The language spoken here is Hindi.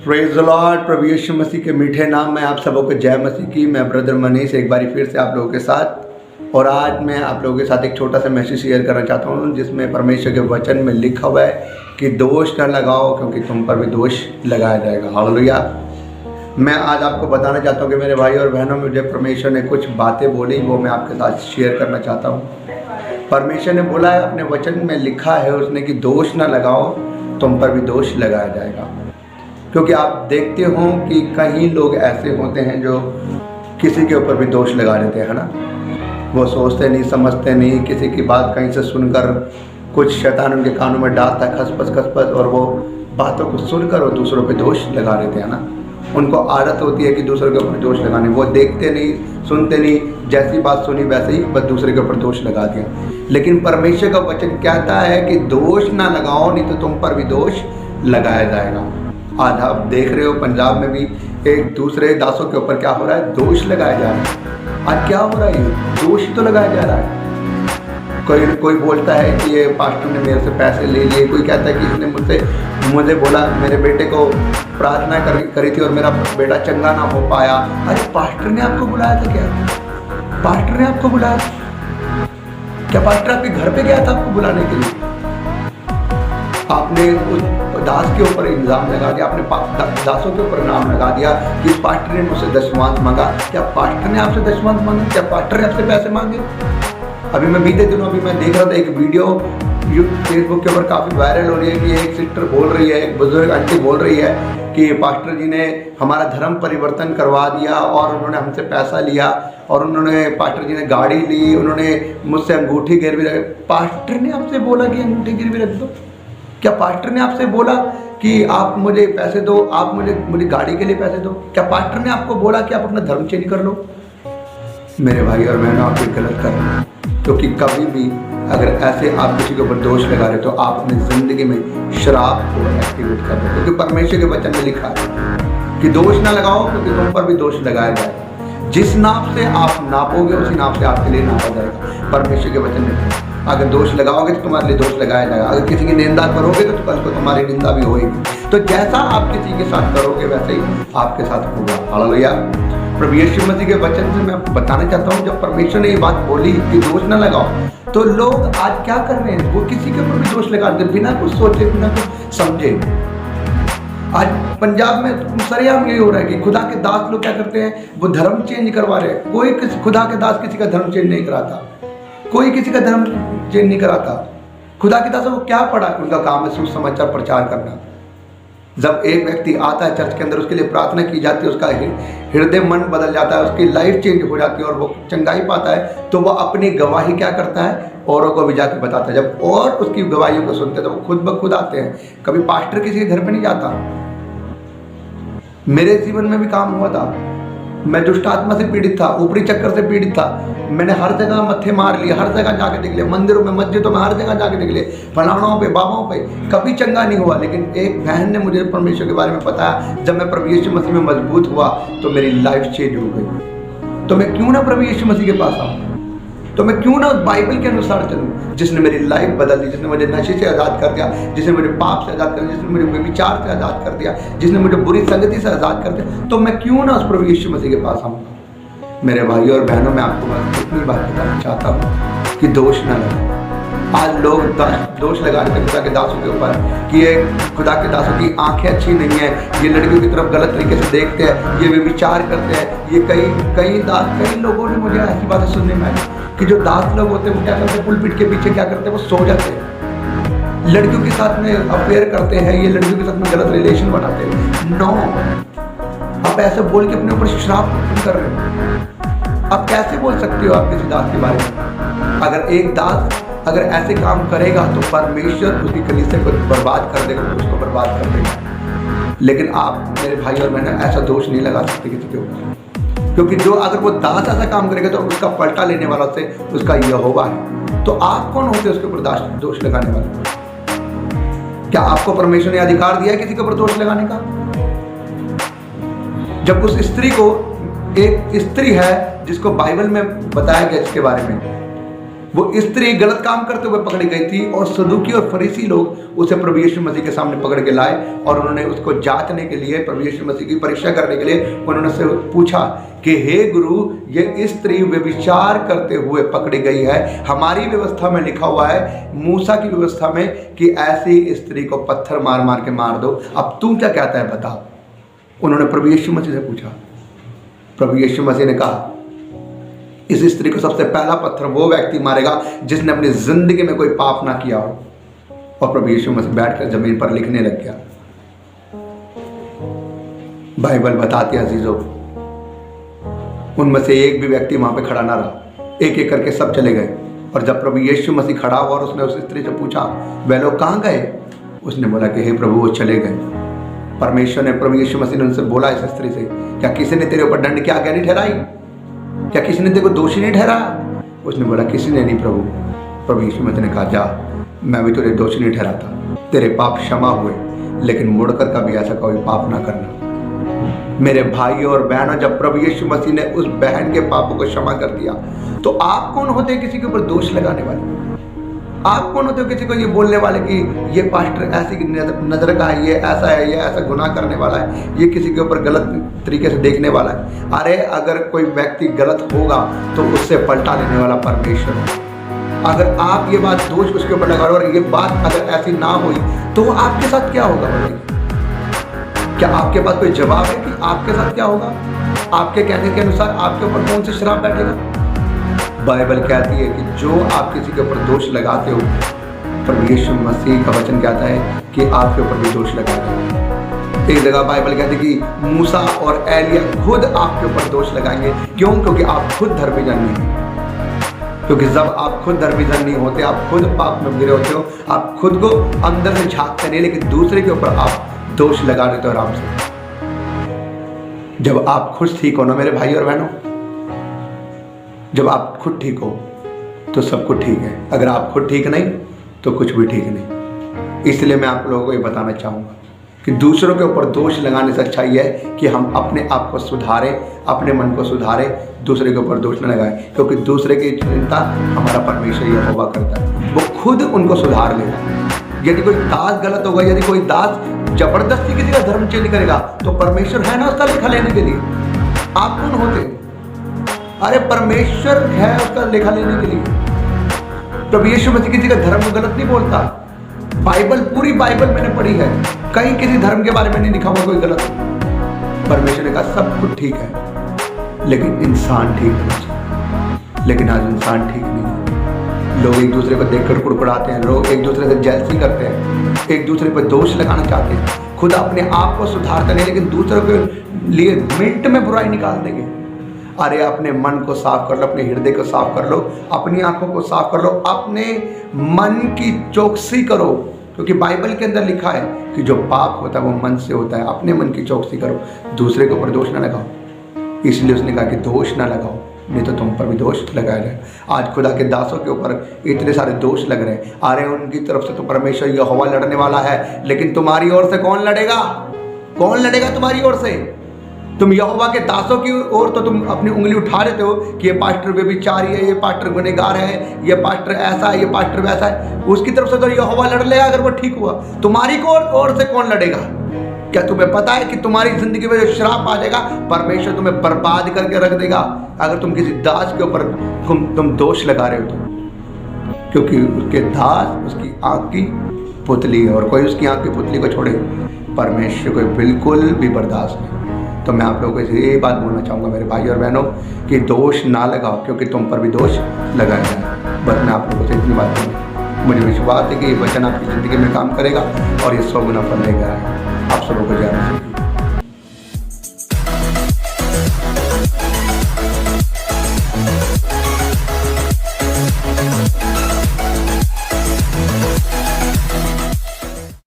Praise the Lord. प्रभु यीशु मसीह के मीठे नाम में आप सबों को जय मसीह की। मैं ब्रदर मनीष एक बार फिर से आप लोगों के साथ, और आज मैं आप लोगों के साथ एक छोटा सा मैसेज शेयर करना चाहता हूँ जिसमें परमेश्वर के वचन में लिखा हुआ है कि दोष न लगाओ क्योंकि तुम पर भी दोष लगाया जाएगा। हालेलुया। मैं आज आपको बताना चाहता हूँ कि मेरे भाई और बहनों, मुझे परमेश्वर ने कुछ बातें बोली, वो मैं आपके साथ शेयर करना चाहता हूँ। परमेश्वर ने बोला है, अपने वचन में लिखा है उसने कि दोष न लगाओ, तुम पर भी दोष लगाया जाएगा। क्योंकि आप देखते हो कि कई लोग ऐसे होते हैं जो किसी के ऊपर भी दोष लगा देते हैं ना। वो सोचते नहीं, समझते नहीं, किसी की बात कहीं से सुनकर कुछ शैतान उनके कानों में डालता है खसपस, और वो बातों को सुनकर वो दूसरों पे दोष लगा देते हैं ना। उनको आदत होती है कि दूसरों के ऊपर दोष लगाने। वो देखते नहीं, सुनते नहीं, जैसी बात सुनी वैसे ही बस दूसरे के ऊपर दोष लगा दिया। लेकिन परमेश्वर का वचन कहता है कि दोष ना लगाओ, नहीं तो तुम पर भी दोष लगाया जाएगा। आज आप देख रहे हो पंजाब में भी एक दूसरे दासों के ऊपर क्या हो रहा है, दोष लगाया जा रहा है। आज क्या हो रहा है, दोष तो लगाया जा रहा है। कोई बोलता है कि ये पास्टर ने मेरे से पैसे ले लिए, कोई कहता है कि इसने मुझे बोला, मेरे बेटे को प्रार्थना करी थी और मेरा बेटा चंगा ना हो पाया। अरे पास्टर ने आपको बुलाया था क्या? पास्टर ने आपको बुलाया? क्या पास्टर आपके घर पे गया था आपको बुलाने के लिए? आपने उस दास के ऊपर इल्ज़ाम लगा दिया, आपने दासों के ऊपर नाम लगा दिया कि पास्टर ने मुझसे दशमांश मांगा। क्या पास्टर ने आपसे दशमांश मांगा? क्या पास्टर ने आपसे पैसे मांगे? अभी मैं बीते दिनों मैं देख रहा था एक वीडियो फेसबुक के ऊपर काफ़ी वायरल हो रही है कि एक सिस्टर बोल रही है, एक बुजुर्ग आंटी बोल रही है कि पास्टर जी ने हमारा धर्म परिवर्तन करवा दिया और उन्होंने हमसे पैसा लिया, और उन्होंने पास्टर जी ने गाड़ी ली, उन्होंने मुझसे अंगूठी गिरवी रख। पास्टर ने आपसे बोला कि अंगूठी गिरवी रख दो? क्या पास्टर ने आपसे बोला कि आप मुझे पैसे दो, आप मुझे गाड़ी के लिए पैसे दो? क्या पास्टर ने आपको बोला कि आप अपना धर्म चेंज कर लो? मेरे भाई और बहनों, आप ये गलत कर रहे हैं। क्योंकि कभी भी अगर ऐसे आप किसी के ऊपर दोष लगा रहे हो तो आप अपनी ज़िंदगी में श्राप को एक्टिवेट कर रहे हो। क्योंकि परमेश्वर के वचन में लिखा है कि दोष ना लगाओ क्योंकि तुम पर भी दोष लगाया जाएगा। जिस नाप से आप नापोगे उसी नाप से आपके लिए नापा जाएगा। परमेश्वर के वचन में अगर दोष लगाओगे तो तुम्हारे लिए दोष लगाया जाएगा। अगर किसी की निंदा करोगे तो कल को तुम्हारी निंदा भी होगी। तो जैसा आप किसी के साथ करोगे वैसे ही आपके साथ होगा। हालेलुया। प्रभु यीशु मसीह के वचन से मैं आपको बताना चाहता हूँ, जब परमेश्वर ने ये बात बोली कि दोष न लगाओ, तो लोग आज क्या कर रहे हैं, वो किसी के ऊपर भी दोष लगाते हैं बिना कुछ सोचे, बिना कुछ समझे। आज पंजाब में सरेआम यही हो रहा है कि खुदा के दास लोग क्या करते हैं, वो धर्म चेंज करवा रहे हैं। कोई खुदा के दास किसी का धर्म चेंज नहीं कराता, कोई किसी का धर्म चेंज नहीं कराता। खुदा के दासों को क्या पड़ा? उनका काम है सुसमाचार प्रचार करना। जब एक व्यक्ति आता है चर्च के अंदर, उसके लिए प्रार्थना की जाती है, उसका हृदय मन बदल जाता है, उसकी लाइफ चेंज हो जाती है और वो चंगाई पाता है, तो वह अपनी गवाही क्या करता है, औरों को भी जाकर बताता है। जब और उसकी गवाहियों को सुनते हैं तो वो खुद ब खुद आते हैं। कभी पास्टर किसी के घर पे नहीं जाता। मेरे जीवन में भी काम हुआ था। मैं दुष्ट आत्मा से पीड़ित था, ऊपरी चक्कर से पीड़ित था। मैंने हर जगह मत्थे मार लिए, हर जगह जाके देख लिया, मंदिरों में, मस्जिदों में, हर जगह जाके देख लिए, फलानों पे, बाबाओं पे, कभी चंगा नहीं हुआ। लेकिन एक बहन ने मुझे परमेश्वर के बारे में बताया। जब मैं प्रभु यीशु मसीह में मजबूत हुआ तो मेरी लाइफ चेंज हो गई। तो मैं क्यों ना प्रभु यीशु मसीह के पास आऊँ? तो मैं क्यों ना बाइबल के अनुसार चलूँ, जिसने मेरी लाइफ बदल दी, जिसने मुझे नशे से आज़ाद कर दिया, जिसने मुझे पाप से आज़ाद कर दिया, जिसने मुझे व्यभिचार से आज़ाद कर दिया, जिसने मुझे बुरी संगति से आज़ाद कर दिया। तो मैं क्यों ना उस प्रभु यीशु मसीह के पास आऊँ? मेरे भाई और बहनों, मैं आपको बस इतनी बात बताना चाहता हूँ कि दोष न लगाओ। आज लोग दोष लगा रहे थे खुदा के दासों के ऊपर कि ये खुदा के दासों की आंखें अच्छी नहीं है, ये लड़कियों की तरफ गलत तरीके से देखते हैं, ये व्यभिचार करते हैं। ये कई लोगों ने मुझे ऐसी बातें सुनने में आई कि जो दास लोग होते हैं वो क्या करते हैं, पुलपिट के पीछे क्या करते हैं, वो सो जाते हैं, लड़कियों के साथ में अफेयर करते हैं, ये लड़कियों के साथ में गलत रिलेशन बनाते हैं। नो, आप ऐसे बोल के अपने ऊपर श्राप कर रहे हो। आप कैसे बोल सकते हो आप किसी दास के बारे में? अगर एक दास अगर ऐसे काम करेगा तो परमेश्वर उसकी कलीसिया को बर्बाद कर देगा, उसको बर्बाद कर देगा। लेकिन आप मेरे भाई और बहन ऐसा दोष नहीं लगा सकते किसी के ऊपर, क्योंकि जो अगर वो दास ऐसा काम करेगा तो उसका पलटा लेने वाला से उसका यहोवा है। तो आप कौन होते हैं उसके ऊपर दोष लगाने वाले? क्या आपको परमेश्वर ने अधिकार दिया है किसी के ऊपर दोष लगाने का? जब उस स्त्री को, एक स्त्री है जिसको बाइबल में बताया गया इसके बारे में वो स्त्री गलत काम करते हुए पकड़ी गई थी और सदूकी और फरीसी लोग उसे प्रभु यीशु मसीह के सामने पकड़ के लाए और उन्होंने उसको जांचने के लिए, प्रभु यीशु मसीह की परीक्षा करने के लिए उन्होंने उससे पूछा कि हे गुरु, ये स्त्री व्यभिचार करते हुए पकड़ी गई है। हमारी व्यवस्था में लिखा हुआ है, मूसा की व्यवस्था में, कि ऐसी स्त्री को पत्थर मार मार के मार दो। अब तू क्या कहता है बता। उन्होंने प्रभु यीशु मसीह से पूछा। प्रभु यीशु मसीह ने कहा, इस स्त्री को सबसे पहला पत्थर वो व्यक्ति मारेगा जिसने अपनी जिंदगी में कोई पाप ना किया हो। और प्रभु यीशु मसीह बैठकर जमीन पर लिखने लग गया। बाइबल बताती है अजीजों, उनमें से एक भी व्यक्ति वहां पे खड़ा ना रहा, एक एक करके सब चले गए। और जब प्रभु यीशु मसीह खड़ा हुआ और उसने उस स्त्री से पूछा, वे लोग कहाँ गए? उसने बोला कि हे प्रभु, वो चले गए। परमेश्वर ने, प्रभु यीशु मसीह ने उनसे बोला इस स्त्री से, क्या किसी ने तेरे ऊपर दंड की आज्ञा नहीं ठहराई? क्या किसी ने तेरे को दोषी नहीं ठहराया? उसने बोला, किसी ने नहीं प्रभु। प्रभु यीशु मसीह ने कहा, जा, मैं भी तुझे दोषी नहीं ठहराता, तेरे पाप क्षमा हुए, लेकिन मुड़कर कभी ऐसा कोई पाप ना करना। मेरे भाई और बहनों, जब प्रभु यीशु मसीह ने उस बहन के पापों को क्षमा कर दिया, तो आप कौन होते हैं किसी के ऊपर दोष लगाने वाले? आप कौन होते हो किसी को ये बोलने वाले कि ये पास्टर ऐसी नजर का है, ये ऐसा है, ये ऐसा गुनाह करने वाला है, ये किसी के ऊपर गलत तरीके से देखने वाला है? अरे अगर कोई व्यक्ति गलत होगा तो उससे पलटा लेने वाला परमेश्वर है। अगर आप ये बात दोष उसके ऊपर लगा रहे हो और ये बात अगर ऐसी ना हुई तो आपके साथ क्या होगा? क्या आपके पास कोई जवाब है कि आपके साथ क्या होगा? आपके कहने के अनुसार आपके ऊपर कौन सी शराब बैठेगा? बाइबल कहती है कि जो आप किसी के ऊपर दोष लगाते हो, प्रभु यीशु मसीह का वचन कहता है कि आपके ऊपर भी दोष लगाते हो। एक जगह बाइबल कहती है कि मूसा और एलिया खुद आपके ऊपर दोष लगाएंगे। क्यों? क्योंकि आप खुद धर्मीजन नहीं हो। क्योंकि जब आप खुद धर्मीजन नहीं होते, आप खुद पाप में गिरे होते हो, आप खुद को अंदर से झांकते नहीं, लेकिन दूसरे के ऊपर आप दोष लगा देते हो आराम से। जब आप खुद ठीक हो ना मेरे भाई और बहनों, जब आप खुद ठीक हो तो सब कुछ ठीक है। अगर आप खुद ठीक नहीं तो कुछ भी ठीक नहीं। इसलिए मैं आप लोगों को ये बताना चाहूँगा कि दूसरों के ऊपर दोष लगाने से अच्छा ये है कि हम अपने आप को सुधारें, अपने मन को सुधारें, दूसरे के ऊपर दोष न लगाएं। क्योंकि दूसरे की चिंता हमारा परमेश्वर यहोवा करता है, वो खुद उनको सुधार लेगा। यदि कोई दास गलत होगा, यदि कोई दास जबरदस्ती किसी का धर्म चेंज करेगा, तो परमेश्वर है ना उसका लेखा लेने के लिए। आप कौन होते? अरे परमेश्वर है उसका लेखा लेने के लिए। प्रभु यीशु मसीह किसी का धर्म गलत नहीं बोलता। बाइबल, पूरी बाइबल मैंने पढ़ी है, कहीं किसी धर्म के बारे में नहीं लिखा हुआ कोई गलत। परमेश्वर ने कहा सब कुछ ठीक है, लेकिन इंसान ठीक नहीं चाहिए। लेकिन आज इंसान ठीक नहीं है। लोग एक दूसरे को देखकर कुड़कुड़ाते हैं, लोग एक दूसरे से जेलसी करते हैं, एक दूसरे पर दोष लगाना चाहते हैं, खुद अपने आप को सुधारते नहीं, लेकिन दूसरों के लिए मिनट में बुराई निकाल देंगे। अरे अपने मन को साफ कर लो, अपने हृदय को साफ कर लो, अपनी आंखों को साफ कर लो, अपने मन की चौकसी करो। क्योंकि बाइबल के अंदर लिखा है कि जो पाप होता है वो मन से होता है। अपने मन की चौकसी करो, दूसरे के ऊपर दोष ना लगाओ। इसलिए उसने कहा कि दोष ना लगाओ, नहीं तो तुम पर भी दोष लगाया जाए। आज खुदा के दासों के ऊपर इतने सारे दोष लग रहे हैं। अरे उनकी तरफ से तो परमेश्वर यहोवा लड़ने वाला है, लेकिन तुम्हारी ओर से कौन लड़ेगा? कौन लड़ेगा तुम्हारी ओर से? तुम यहोवा के दासों की ओर तो तुम अपनी उंगली उठा लेते हो कि ये पास्टर व्यभिचारी है, ये पास्टर गुनहगार है, ये पास्टर ऐसा है, ये पास्टर वैसा है। उसकी तरफ से तो यहोवा लड़ लेगा अगर वो ठीक हुआ। तुम्हारी ओर से कौन लड़ेगा? क्या तुम्हें पता है कि तुम्हारी जिंदगी में जो श्राप आ जाएगा, परमेश्वर तुम्हें बर्बाद करके रख देगा अगर तुम किसी दास के ऊपर तुम दोष लगा रहे हो तो। क्योंकि उसके दास उसकी आंख की पुतली है, और कोई उसकी आंख की पुतली को छोड़े परमेश्वर को बिल्कुल भी बर्दाश्त नहीं। तो मैं आप लोगों को ये बात बोलना चाहूँगा मेरे भाई और बहनों कि दोष ना लगाओ, क्योंकि तुम पर भी दोष लगाया जाए। बस मैं आप लोगों से इतनी बात करूँगा। मुझे विश्वास है कि ये वचन आपकी ज़िंदगी में काम करेगा और ये 100 गुना फल लेकर आएगा। आप सबों को जय मसीह।